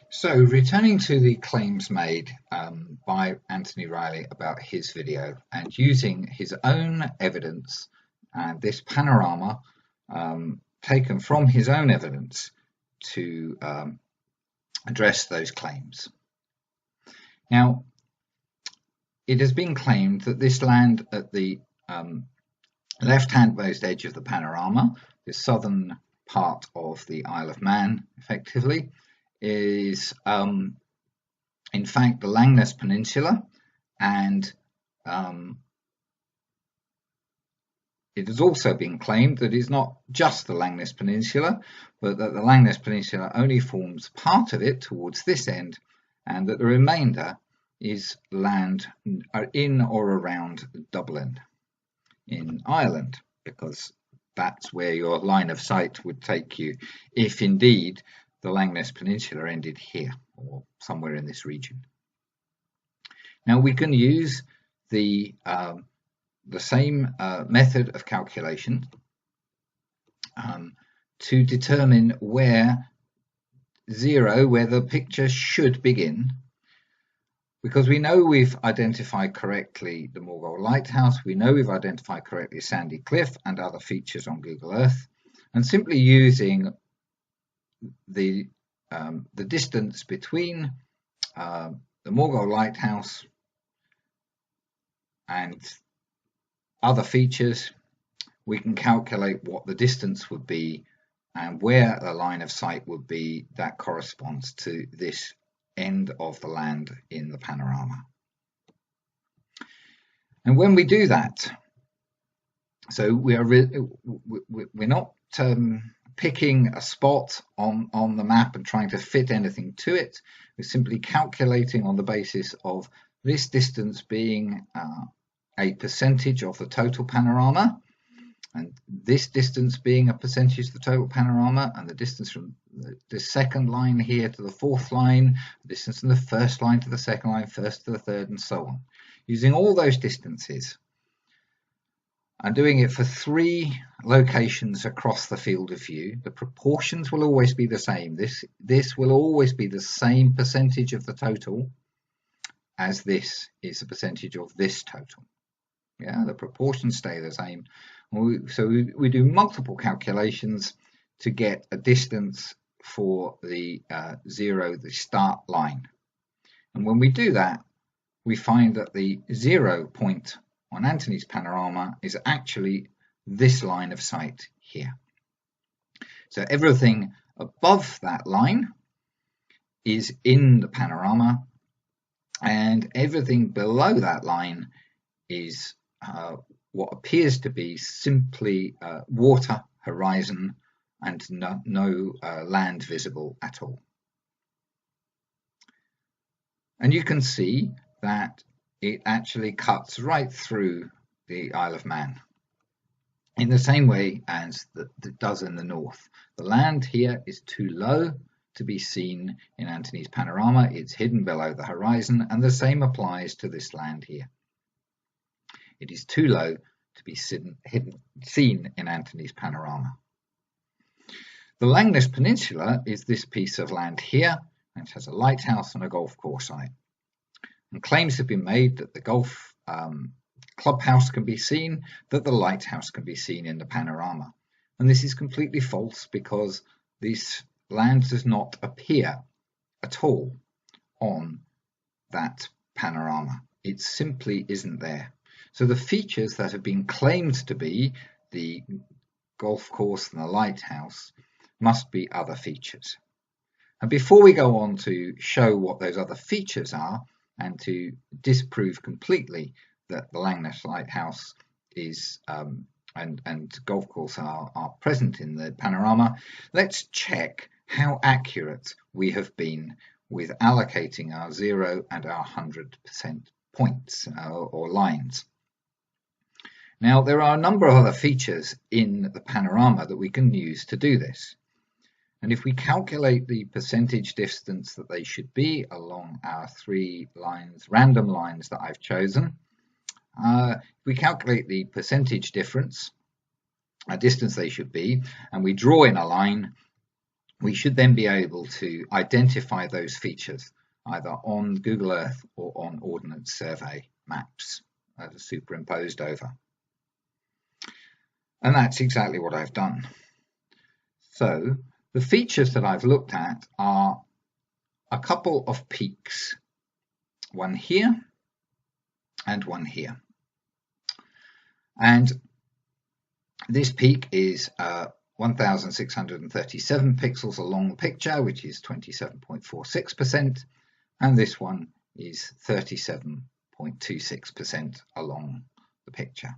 So, returning to the claims made by Anthony Riley about his video and using his own evidence and this panorama taken from his own evidence to address those claims. Now, it has been claimed that this land at the left-handmost edge of the panorama, the southern part of the Isle of Man, effectively, is in fact the Langness Peninsula, and it has also been claimed that it's not just the Langness Peninsula, but that the Langness Peninsula only forms part of it towards this end, and that the remainder is land in or around Dublin in Ireland, because that's where your line of sight would take you if indeed the Langness Peninsula ended here or somewhere in this region. Now we can use the same method of calculation to determine where the picture should begin, because we know we've identified correctly the Morgul Lighthouse, we know we've identified correctly Sandy Cliff and other features on Google Earth, and simply using the distance between the Morgul Lighthouse and other features, we can calculate what the distance would be and where the line of sight would be that corresponds to this end of the land in the panorama. And when we do that, so we're not picking a spot on the map and trying to fit anything to it. We're simply calculating on the basis of this distance being a percentage of the total panorama, and this distance being a percentage of the total panorama, and the distance from the second line here to the fourth line, the distance from the first line to the second line, first to the third, and so on. Using all those distances and doing it for 3 locations across the field of view, the proportions will always be the same. This will always be the same percentage of the total as this is a percentage of this total. Yeah, the proportions stay the same. So we do multiple calculations to get a distance for the 0, the start line. And when we do that, we find that the 0 point on Anthony's panorama is actually this line of sight here. So everything above that line is in the panorama, and everything below that line is what appears to be simply water, horizon, and no land visible at all. And you can see that it actually cuts right through the Isle of Man in the same way as it does in the north. The land here is too low to be seen in Anthony's panorama. It's hidden below the horizon, and the same applies to this land here. It is too low to be seen in Anthony's panorama. The Langness Peninsula is this piece of land here, and it has a lighthouse and a golf course on it. And claims have been made that the golf clubhouse can be seen, that the lighthouse can be seen in the panorama. And this is completely false, because this land does not appear at all on that panorama. It simply isn't there. So the features that have been claimed to be the golf course and the lighthouse must be other features. And before we go on to show what those other features are and to disprove completely that the Langness Lighthouse is and golf course are present in the panorama, let's check how accurate we have been with allocating our 0 and our 100% points or lines. Now, there are a number of other features in the panorama that we can use to do this. And if we calculate the percentage distance that they should be along our 3 lines, random lines that I've chosen, we calculate the percentage difference, a distance they should be, and we draw in a line, we should then be able to identify those features either on Google Earth or on Ordnance Survey maps that are superimposed over. And that's exactly what I've done. So the features that I've looked at are a couple of peaks, one here and one here. And this peak is 1,637 pixels along the picture, which is 27.46%, and this one is 37.26% along the picture.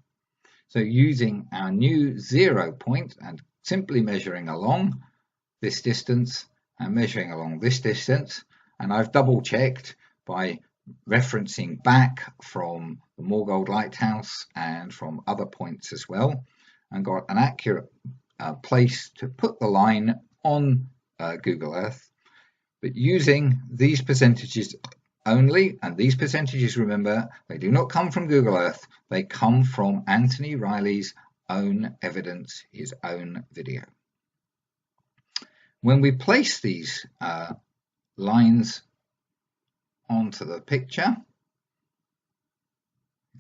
So using our new 0 point and simply measuring along this distance and measuring along this distance, and I've double checked by referencing back from the Morgold Lighthouse and from other points as well, and got an accurate place to put the line on Google Earth. But using these percentages only, and these percentages, remember, they do not come from Google Earth, they come from Anthony Riley's own evidence, his own video. When we place these lines onto the picture,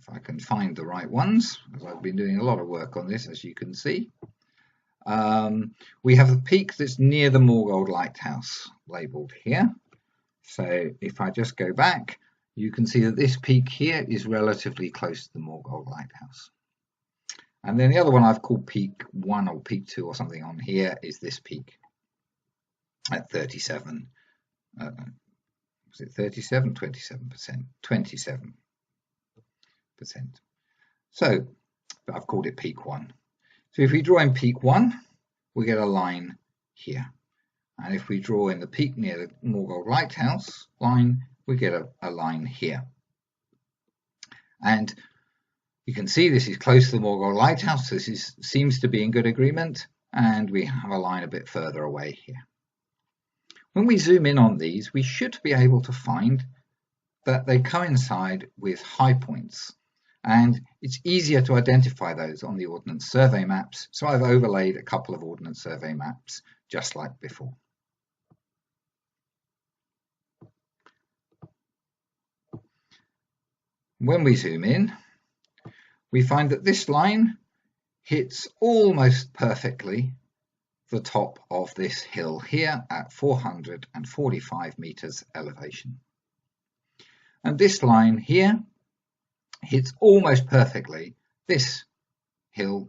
if I can find the right ones, as I've been doing a lot of work on this, as you can see, we have the peak that's near the Morgold Lighthouse labelled here. So if I just go back, you can see that this peak here is relatively close to the Morgold Lighthouse. And then the other one I've called peak 1 or peak 2 or something on here is this peak at 37. Was it 37? 27%. 27%. So I've called it peak 1. So if we draw in peak 1, we get a line here. And if we draw in the peak near the Morgold Lighthouse line, we get a line here. And you can see this is close to the Morgold Lighthouse. This seems to be in good agreement. And we have a line a bit further away here. When we zoom in on these, we should be able to find that they coincide with high points. And it's easier to identify those on the Ordnance Survey maps. So I've overlaid a couple of Ordnance Survey maps just like before. When we zoom in, we find that this line hits almost perfectly the top of this hill here at 445 meters elevation. And this line here hits almost perfectly this hill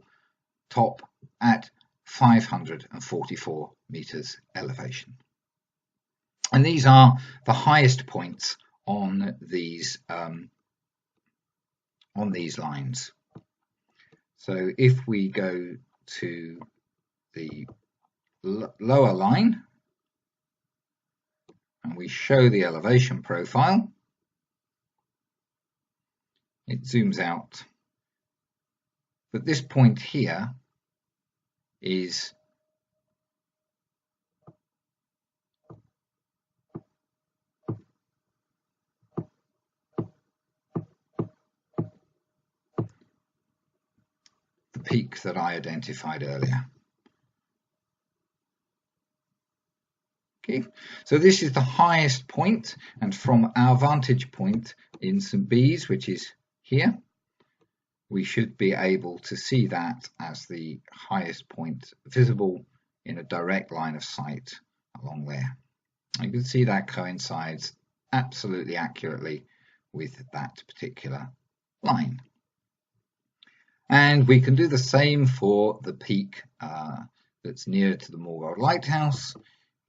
top at 544 meters elevation. And these are the highest points on these lines. So if we go to the lower line and we show the elevation profile, it zooms out. But this point here is the peak that I identified earlier. Okay, so this is the highest point, and from our vantage point in St. Bees, which is here, we should be able to see that as the highest point visible in a direct line of sight along there. You can see that coincides absolutely accurately with that particular line. And we can do the same for the peak that's nearer to the Morgold Lighthouse.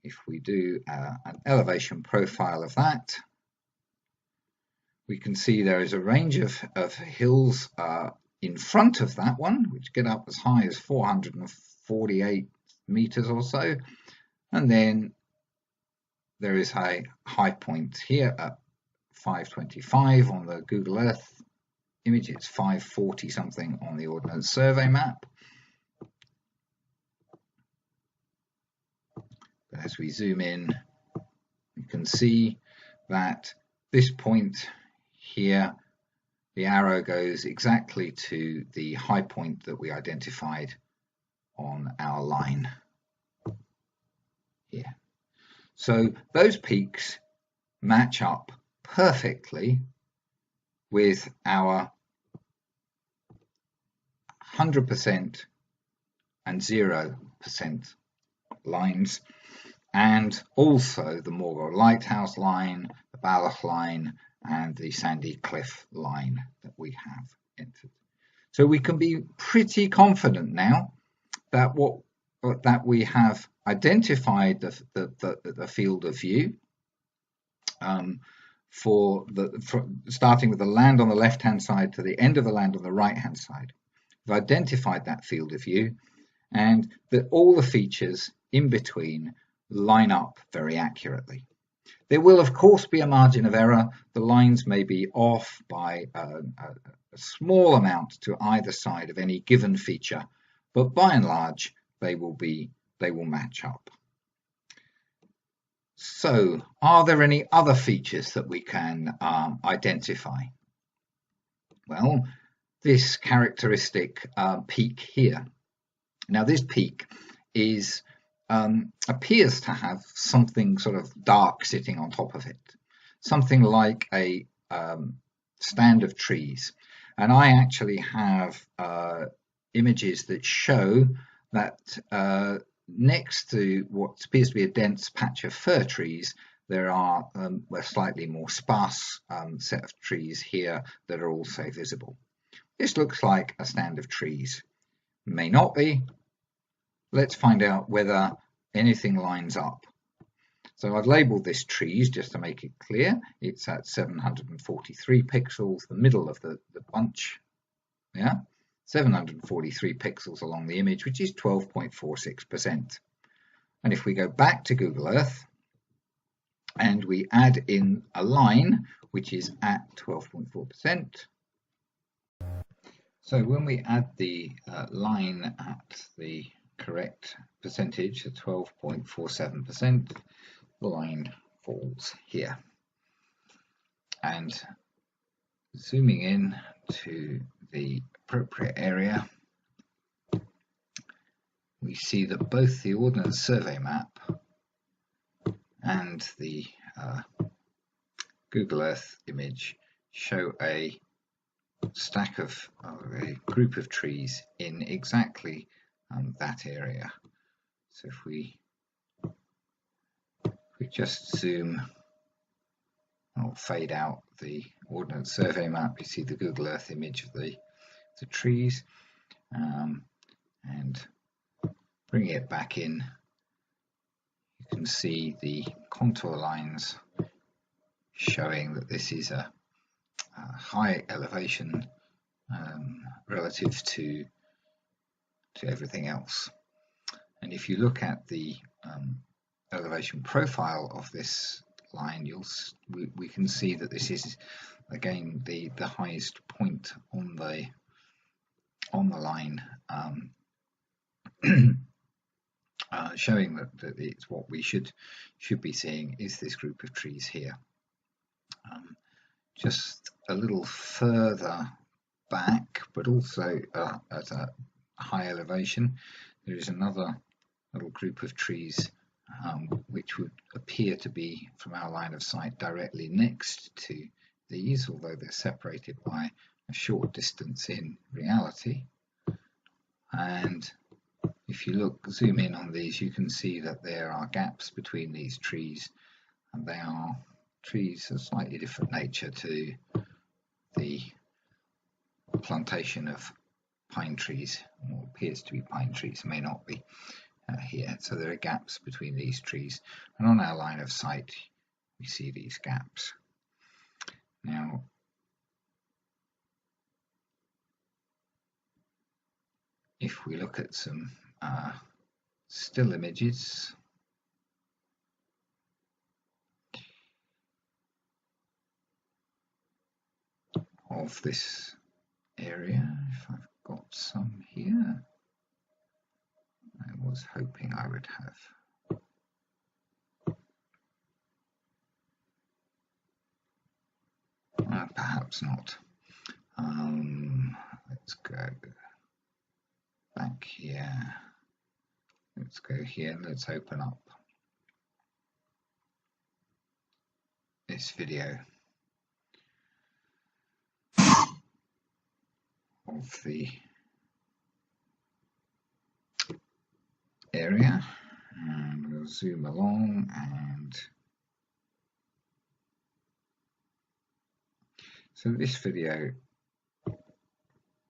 If we do an elevation profile of that, we can see there is a range of hills in front of that one, which get up as high as 448 meters or so. And then there is a high point here at 525 on the Google Earth image. It's 540 something on the Ordnance Survey map. But as we zoom in, you can see that this point here, the arrow goes exactly to the high point that we identified on our line here. So those peaks match up perfectly with our 100% and 0% lines, and also the Morgul Lighthouse line, the Balloch line, and the Sandy Cliff line that we have entered. So we can be pretty confident now that we have identified the field of view starting with the land on the left-hand side to the end of the land on the right-hand side. We've identified that field of view, and that all the features in between line up very accurately. There will of course be a margin of error. The lines may be off by a small amount to either side of any given feature, but by and large they will match up. So are there any other features that we can identify? Well, this characteristic peak here. Now this peak appears to have something sort of dark sitting on top of it, something like a stand of trees. And I actually have images that show that next to what appears to be a dense patch of fir trees, there are a slightly more sparse set of trees here that are also visible. This looks like a stand of trees. May not be. Let's find out whether anything lines up. So I've labeled this trees just to make it clear. It's at 743 pixels, the middle of the bunch. Yeah, 743 pixels along the image, which is 12.46%. And if we go back to Google Earth and we add in a line which is at 12.4%, so when we add the line at the correct percentage at 12.47%, the line falls here. And zooming in to the appropriate area, we see that both the Ordnance Survey map and the Google Earth image show a stack of a group of trees in exactly that area. So if we just zoom or fade out the Ordnance Survey map, you see the Google Earth image of the trees, and bring it back in, you can see the contour lines showing that this is a high elevation relative to everything else. And if you look at the elevation profile of this line, we can see that this is again the highest point on the line, showing that it's what we should be seeing is this group of trees here. Just a little further back, but also at a high elevation, there is another little group of trees which would appear to be, from our line of sight, directly next to these, although they're separated by a short distance in reality. And if you zoom in on these, you can see that there are gaps between these trees, and they are trees of slightly different nature to the plantation of pine trees, or appears to be pine trees, may not be here. So there are gaps between these trees, and on our line of sight we see these gaps. Now if we look at some still images, of this area, if I've got some here, I was hoping I would have. Perhaps not. Let's go back here. Let's go here. Let's open up this video of the area, and we'll zoom along, and so this video,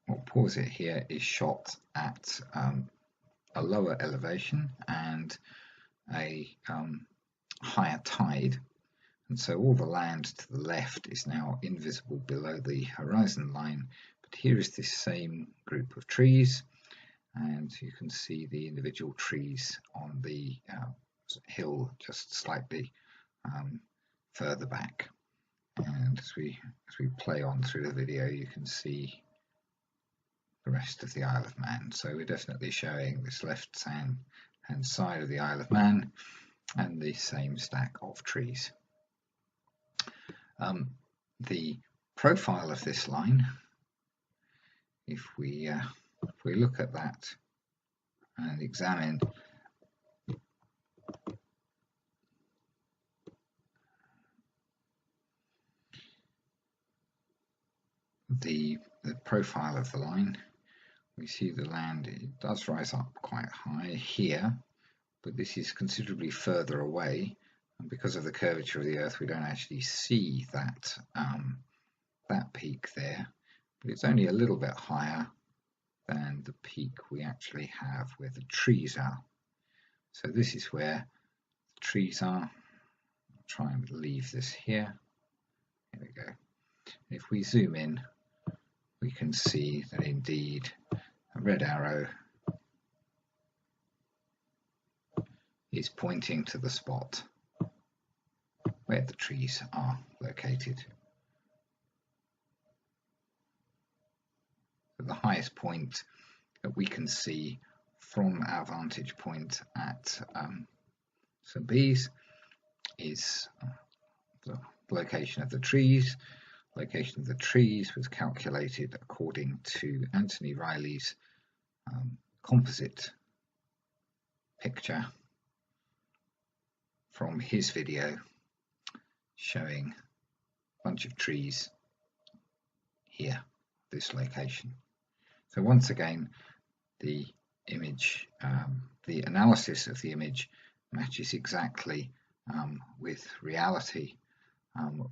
I'll pause it here, is shot at a lower elevation and a higher tide, and so all the land to the left is now invisible below the horizon line, but here is this same group of trees, and you can see the individual trees on the hill just slightly further back. And as we play on through the video, you can see the rest of the Isle of Man. So we're definitely showing this left hand side of the Isle of Man and the same stack of trees. The profile of this line, if we look at that and examine the profile of the line, we see the land, it does rise up quite high here, but this is considerably further away, and because of the curvature of the Earth we don't actually see that that peak there, but it's only a little bit higher than the peak we actually have where the trees are. So this is where the trees are. I'll try and leave this here. Here we go. If we zoom in, we can see that indeed a red arrow is pointing to the spot where the trees are located. The highest point that we can see from our vantage point at St. Bees is the location of the trees. Location of the trees was calculated according to Anthony Riley's composite picture from his video showing a bunch of trees here, this location. So once again, the image, the analysis of the image matches exactly with reality,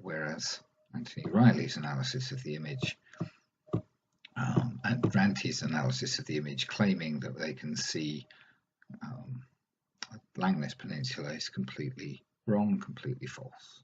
whereas Anthony Riley's analysis of the image and Ranty's analysis of the image, claiming that they can see Langness Peninsula, is completely wrong, completely false.